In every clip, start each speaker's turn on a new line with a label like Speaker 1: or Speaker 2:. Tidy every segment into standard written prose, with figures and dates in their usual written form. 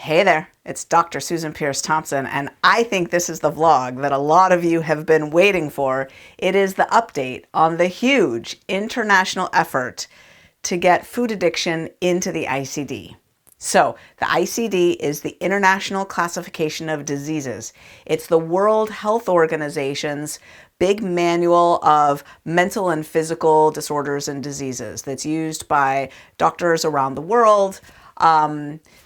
Speaker 1: Hey there, it's Dr. Susan Pierce Thompson, and I think this is the vlog that a lot of you have been waiting for. It is the update on the huge international effort to get food addiction into the ICD. So, the ICD is the International Classification of Diseases. It's the World Health Organization's big manual of mental and physical disorders and diseases that's used by doctors around the world.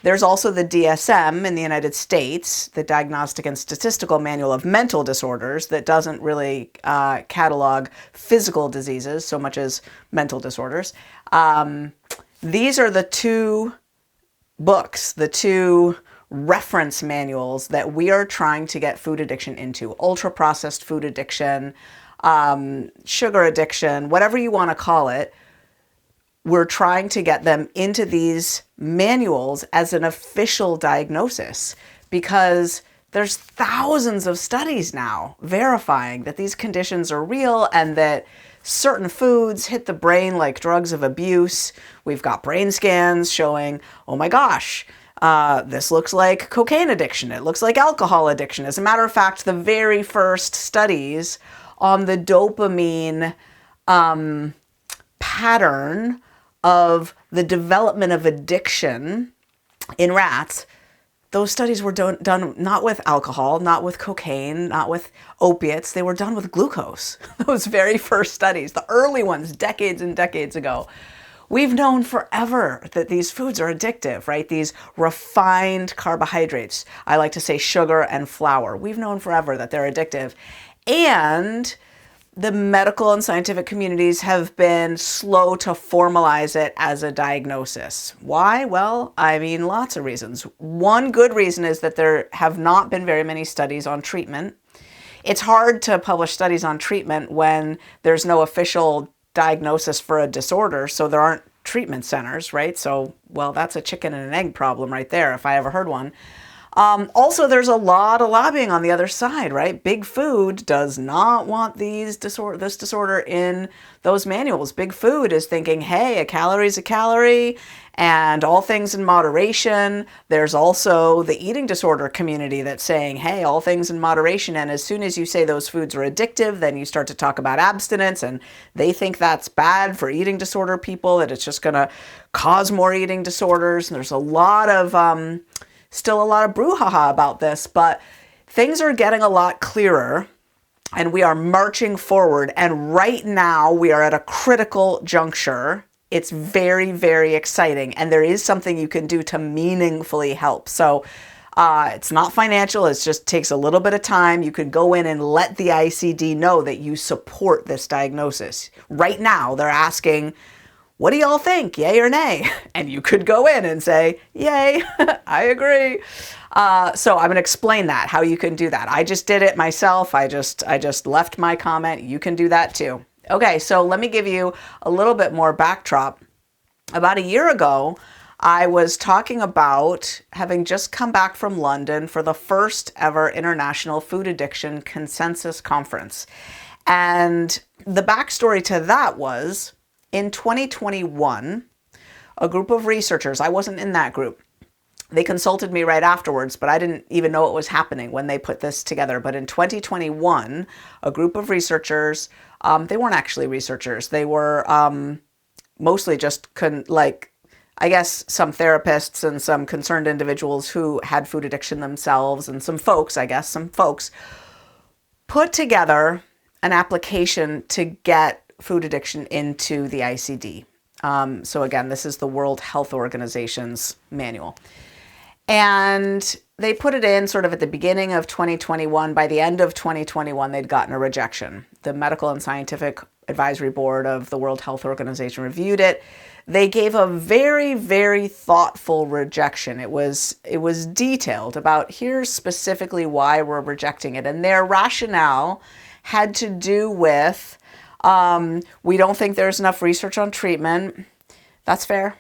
Speaker 1: There's also the DSM in the United States, the Diagnostic and Statistical Manual of Mental Disorders, that doesn't really catalog physical diseases so much as mental disorders. These are the two books, the two reference manuals that we are trying to get food addiction into. Ultra-processed food addiction, sugar addiction, whatever you want to call it. We're trying to get them into these manuals as an official diagnosis because there's thousands of studies now verifying that these conditions are real and that certain foods hit the brain like drugs of abuse. We've got brain scans showing, oh my gosh, this looks like cocaine addiction. It looks like alcohol addiction. As a matter of fact, the very first studies on the dopamine pattern of the development of addiction in rats, those studies were done not with alcohol, not with cocaine, not with opiates. They were done with glucose. Those very first studies, the early ones, decades and decades ago. We've known forever that these foods are addictive, right? These refined carbohydrates. I like to say sugar and flour. We've known forever that they're addictive. And the medical and scientific communities have been slow to formalize it as a diagnosis. Why? Well, I mean, lots of reasons. One good reason is that there have not been very many studies on treatment. It's hard to publish studies on treatment when there's no official diagnosis for a disorder, so there aren't treatment centers, right? So, well, that's a chicken and an egg problem right there, if I ever heard one. Also, there's a lot of lobbying on the other side, right? Big Food does not want this disorder in those manuals. Big Food is thinking, hey, a calorie is a calorie, and all things in moderation. There's also the eating disorder community that's saying, hey, all things in moderation. And as soon as you say those foods are addictive, then you start to talk about abstinence, and they think that's bad for eating disorder people, that it's just going to cause more eating disorders. And there's a lot of still a lot of brouhaha about this, but things are getting a lot clearer and we are marching forward. And right now we are at a critical juncture. It's very, very exciting. And there is something you can do to meaningfully help. So it's not financial. It just takes a little bit of time. You could go in and let the ICD know that you support this diagnosis. Right now they're asking, what do y'all think, yay or nay? And you could go in and say, yay, I agree. So I'm going to explain that, how you can do that. I just did it myself. I just left my comment. You can do that too. Okay, so let me give you a little bit more backdrop. About a year ago, I was talking about having just come back from London for the first ever International Food Addiction Consensus Conference. And the backstory to that was, in 2021, a group of researchers, I wasn't in that group, they consulted me right afterwards, but I didn't even know it was happening when they put this together. But in 2021, a group of researchers, they weren't actually researchers, they were mostly just I guess some therapists and some concerned individuals who had food addiction themselves, and some folks, put together an application to get food addiction into the ICD. So again, this is the World Health Organization's manual. And they put it in sort of at the beginning of 2021. By the end of 2021, they'd gotten a rejection. The Medical and Scientific Advisory Board of the World Health Organization reviewed it. They gave a very, very thoughtful rejection. It was detailed about here's specifically why we're rejecting it. And their rationale had to do with we don't think there's enough research on treatment. That's fair.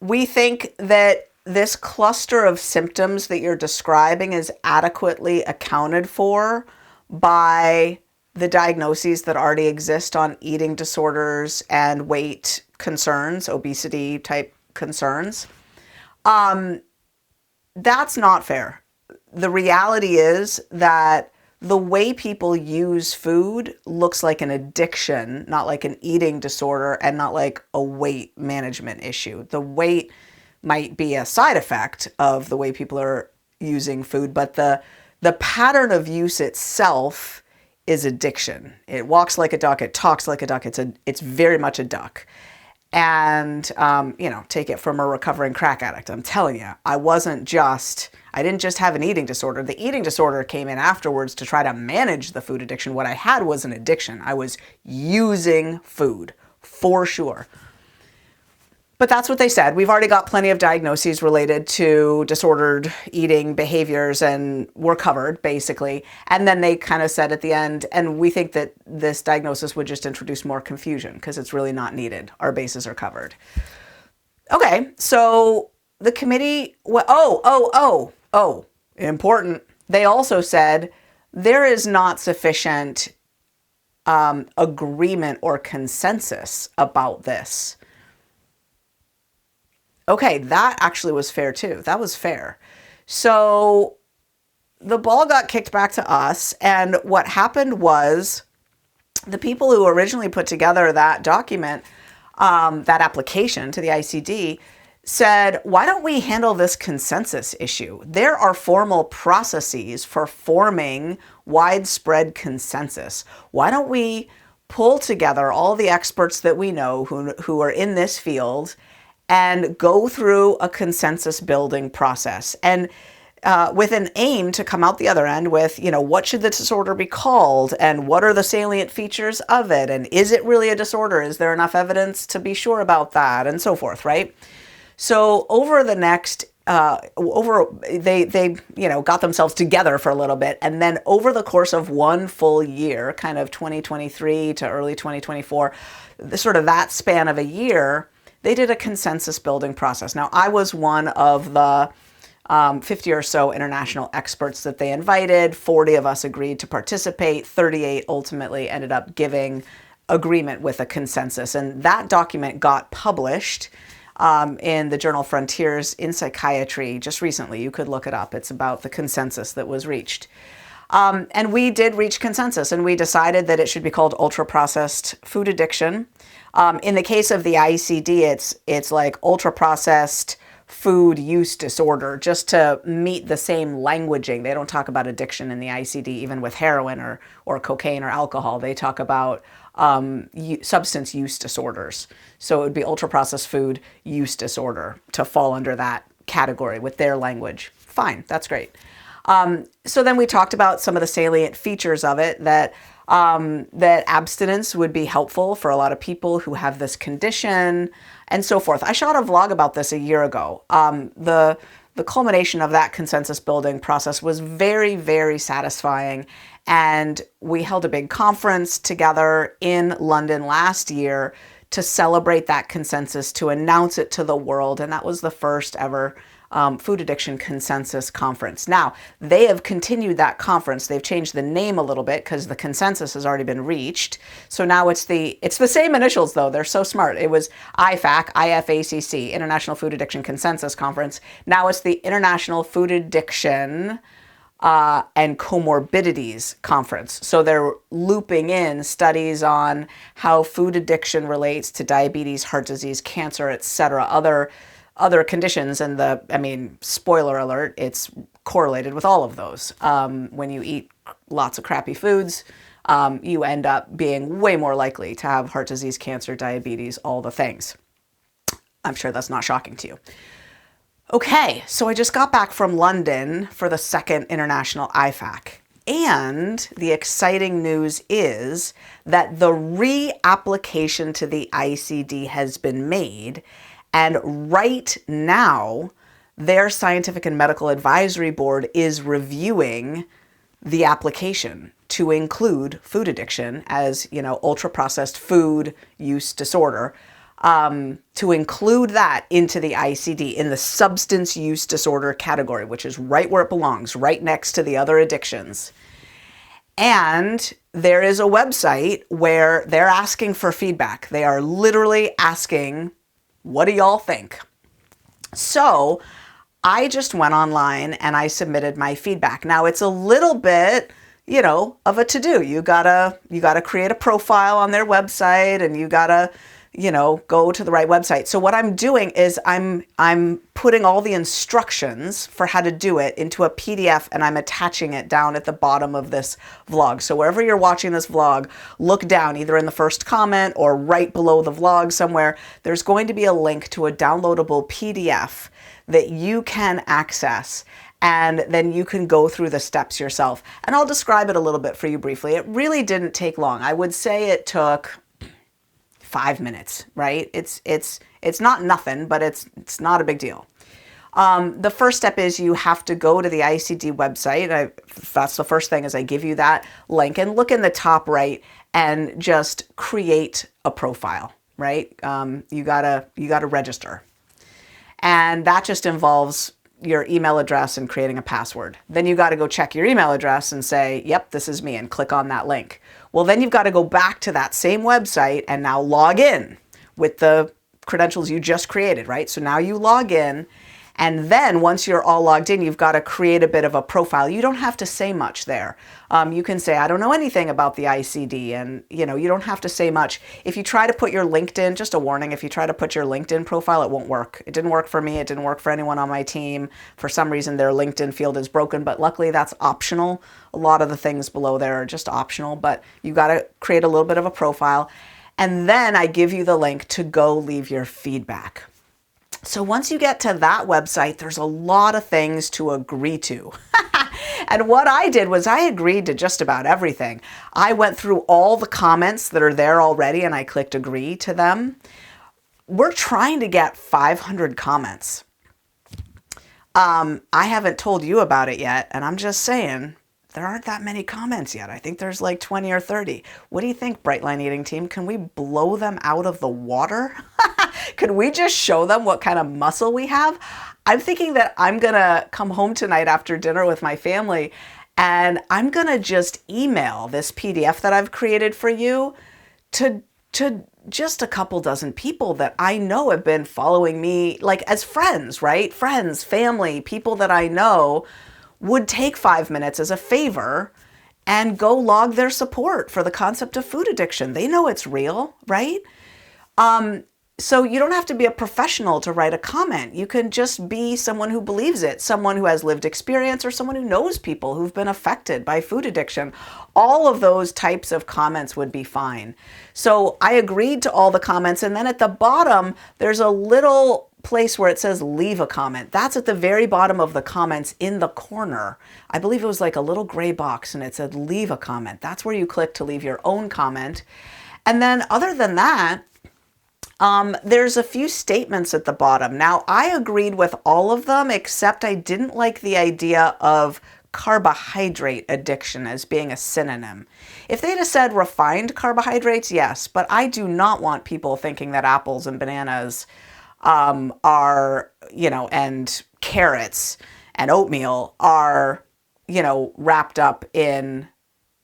Speaker 1: We think that this cluster of symptoms that you're describing is adequately accounted for by the diagnoses that already exist on eating disorders and weight concerns, obesity type concerns. That's not fair. The reality is that the way people use food looks like an addiction, not like an eating disorder, and not like a weight management issue. The weight might be a side effect of the way people are using food, but the pattern of use itself is addiction. It walks like a duck, it talks like a duck, it's very much a duck. And, take it from a recovering crack addict. I'm telling you, I didn't just have an eating disorder. The eating disorder came in afterwards to try to manage the food addiction. What I had was an addiction. I was using food, for sure. But that's what they said. We've already got plenty of diagnoses related to disordered eating behaviors, and we're covered, basically. And then they kind of said at the end, and we think that this diagnosis would just introduce more confusion because it's really not needed. Our bases are covered. Okay, so the committee, important. They also said there is not sufficient agreement or consensus about this. Okay, that actually was fair too. That was fair. So the ball got kicked back to us, and what happened was the people who originally put together that document, that application to the ICD, said, why don't we handle this consensus issue? There are formal processes for forming widespread consensus. Why don't we pull together all the experts that we know who are in this field and go through a consensus building process, and with an aim to come out the other end with, what should the disorder be called, and what are the salient features of it, and is it really a disorder? Is there enough evidence to be sure about that, and so forth, right? So over the next, they got themselves together for a little bit, and then over the course of one full year, kind of 2023 to early 2024, sort of that span of a year, they did a consensus building process. Now, I was one of the 50 or so international experts that they invited. 40 of us agreed to participate. 38 ultimately ended up giving agreement with a consensus. And that document got published in the journal Frontiers in Psychiatry just recently. You could look it up. It's about the consensus that was reached. And we did reach consensus, and we decided that it should be called ultra-processed food addiction. In the case of the ICD, it's like ultra-processed food use disorder, just to meet the same languaging. They don't talk about addiction in the ICD, even with heroin or cocaine or alcohol. They talk about substance use disorders. So it would be ultra-processed food use disorder to fall under that category with their language. Fine, that's great. So then we talked about some of the salient features of it, that abstinence would be helpful for a lot of people who have this condition, and so forth. I shot a vlog about this a year ago. The culmination of that consensus building process was very, very satisfying, and we held a big conference together in London last year to celebrate that consensus, to announce it to the world, and that was the first ever food addiction consensus conference. Now, they have continued that conference. They've changed the name a little bit because the consensus has already been reached. So now it's the same initials, though. They're so smart. It was IFACC, International Food Addiction Consensus Conference. Now it's the International Food Addiction and Comorbidities Conference. So they're looping in studies on how food addiction relates to diabetes, heart disease, cancer, etc., other conditions, and spoiler alert, it's correlated with all of those. When you eat lots of crappy foods, you end up being way more likely to have heart disease, cancer, diabetes, all the things. I'm sure that's not shocking to you. Okay, so I just got back from London for the second International IFAC. And the exciting news is that the reapplication to the ICD has been made. And right now, their Scientific and Medical Advisory Board is reviewing the application to include food addiction as, ultra-processed food use disorder, to include that into the ICD in the substance use disorder category, which is right where it belongs, right next to the other addictions. And there is a website where they're asking for feedback. They are literally asking, what do y'all think? So I just went online and I submitted my feedback. Now it's a little bit, of a to-do. You gotta create a profile on their website, and you gotta, go to the right website. So what I'm doing is I'm putting all the instructions for how to do it into a PDF, and I'm attaching it down at the bottom of this vlog. So wherever you're watching this vlog, look down either in the first comment or right below the vlog somewhere. There's going to be a link to a downloadable PDF that you can access, and then you can go through the steps yourself. And I'll describe it a little bit for you briefly. It really didn't take long. I would say it took 5 minutes, right? It's not nothing, but it's not a big deal. The first step is you have to go to the ICD website. That's the first thing, is I give you that link, and look in the top right and just create a profile, right? You gotta register. And that just involves your email address and creating a password. Then you got to go check your email address and say, yep, this is me, and click on that link. Well, then you've got to go back to that same website and now log in with the credentials you just created, right? So now you log in, and then once you're all logged in, you've got to create a bit of a profile. You don't have to say much there. You can say, I don't know anything about the ICD, and you don't have to say much. If you try to put your LinkedIn, just a warning, if you try to put your LinkedIn profile, it won't work. It didn't work for me. It didn't work for anyone on my team. For some reason, their LinkedIn field is broken, but luckily that's optional. A lot of the things below there are just optional, but you got to create a little bit of a profile. And then I give you the link to go leave your feedback. So once you get to that website, there's a lot of things to agree to. And what I did was I agreed to just about everything. I went through all the comments that are there already, and I clicked agree to them. We're trying to get 500 comments. I haven't told you about it yet, and I'm just saying, there aren't that many comments yet. I think there's like 20 or 30. What do you think, Brightline Eating team? Can we blow them out of the water? Can we just show them what kind of muscle we have? I'm thinking that I'm gonna come home tonight after dinner with my family, and I'm gonna just email this PDF that I've created for you to just a couple dozen people that I know have been following me, like as friends, right? Friends, family, people that I know would take 5 minutes as a favor and go log their support for the concept of food addiction. They know it's real, right? So you don't have to be a professional to write a comment. You can just be someone who believes it, someone who has lived experience, or someone who knows people who've been affected by food addiction. All of those types of comments would be fine. So I agreed to all the comments, and then at the bottom, there's a little place where it says leave a comment. That's at the very bottom of the comments in the corner. I believe it was like a little gray box, and it said leave a comment. That's where you click to leave your own comment. And then other than that, there's a few statements at the bottom. Now, I agreed with all of them, except I didn't like the idea of carbohydrate addiction as being a synonym. If they'd have said refined carbohydrates, yes, but I do not want people thinking that apples and bananas are, and carrots and oatmeal are, wrapped up in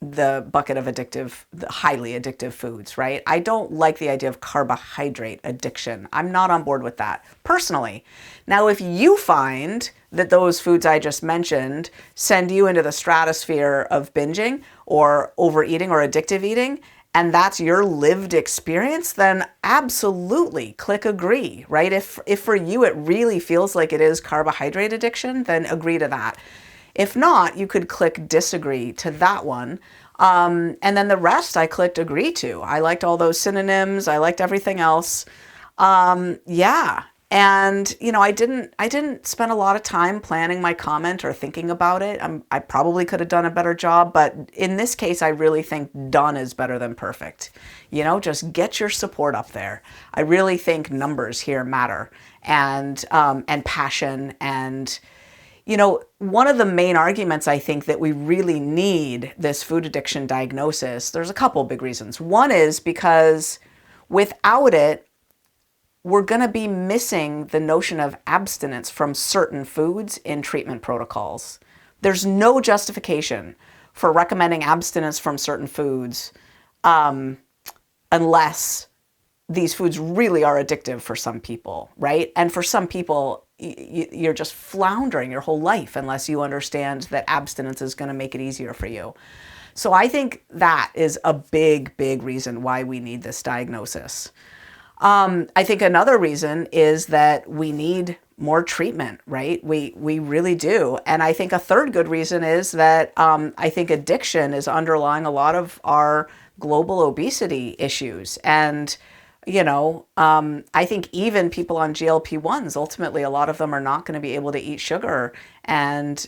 Speaker 1: the bucket of highly addictive foods, right? I don't like the idea of carbohydrate addiction. I'm not on board with that personally. Now, if you find that those foods I just mentioned send you into the stratosphere of binging or overeating or addictive eating, and that's your lived experience, then absolutely click agree, right? If for you it really feels like it is carbohydrate addiction, then agree to that. If not, you could click disagree to that one. And then the rest I clicked agree to. I liked all those synonyms. I liked everything else. Yeah. And, I didn't spend a lot of time planning my comment or thinking about it. I probably could have done a better job, but in this case, I really think done is better than perfect. Just get your support up there. I really think numbers here matter, and passion, and one of the main arguments I think that we really need this food addiction diagnosis, there's a couple big reasons. One is because without it, we're going to be missing the notion of abstinence from certain foods in treatment protocols. There's no justification for recommending abstinence from certain foods unless these foods really are addictive for some people, right? And for some people, you're just floundering your whole life unless you understand that abstinence is going to make it easier for you. So I think that is a big, big reason why we need this diagnosis. I think another reason is that we need more treatment, right? We really do. And I think a third good reason is that I think addiction is underlying a lot of our global obesity issues. And, I think even people on GLP-1s, ultimately, a lot of them are not going to be able to eat sugar and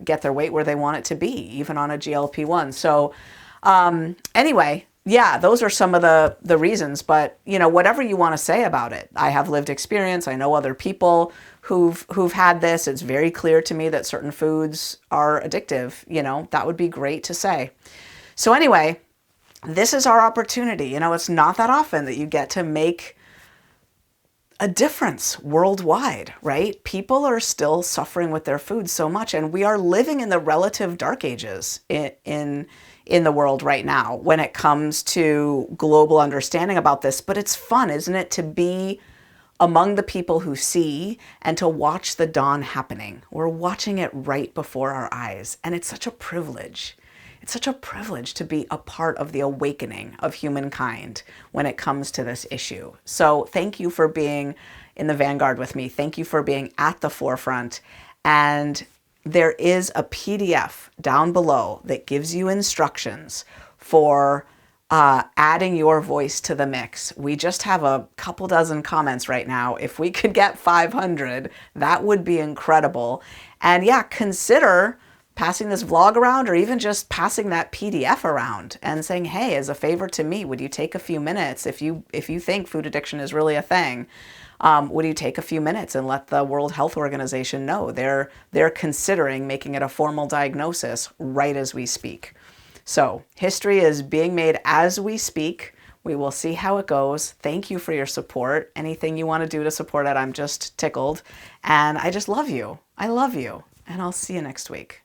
Speaker 1: get their weight where they want it to be, even on a GLP-1. So anyway, yeah, those are some of the reasons, but whatever you want to say about it, I have lived experience. I know other people who've had this. It's very clear to me that certain foods are addictive. That would be great to say. So anyway, this is our opportunity. It's not that often that you get to make a difference worldwide, right? People are still suffering with their food so much, and we are living in the relative dark ages in the world right now when it comes to global understanding about this. But it's fun, isn't it, to be among the people who see and to watch the dawn happening. We're watching it right before our eyes, and it's such a privilege. It's such a privilege to be a part of the awakening of humankind when it comes to this issue. So thank you for being in the vanguard with me. Thank you for being at the forefront. And there is a PDF down below that gives you instructions for adding your voice to the mix. We just have a couple dozen comments right now. If we could get 500, that would be incredible. And yeah, consider passing this vlog around, or even just passing that PDF around and saying, hey, as a favor to me, would you take a few minutes if you think food addiction is really a thing? Would you take a few minutes and let the World Health Organization know they're considering making it a formal diagnosis right as we speak? So history is being made as we speak. We will see how it goes. Thank you for your support. Anything you want to do to support it, I'm just tickled. And I just love you. I love you. And I'll see you next week.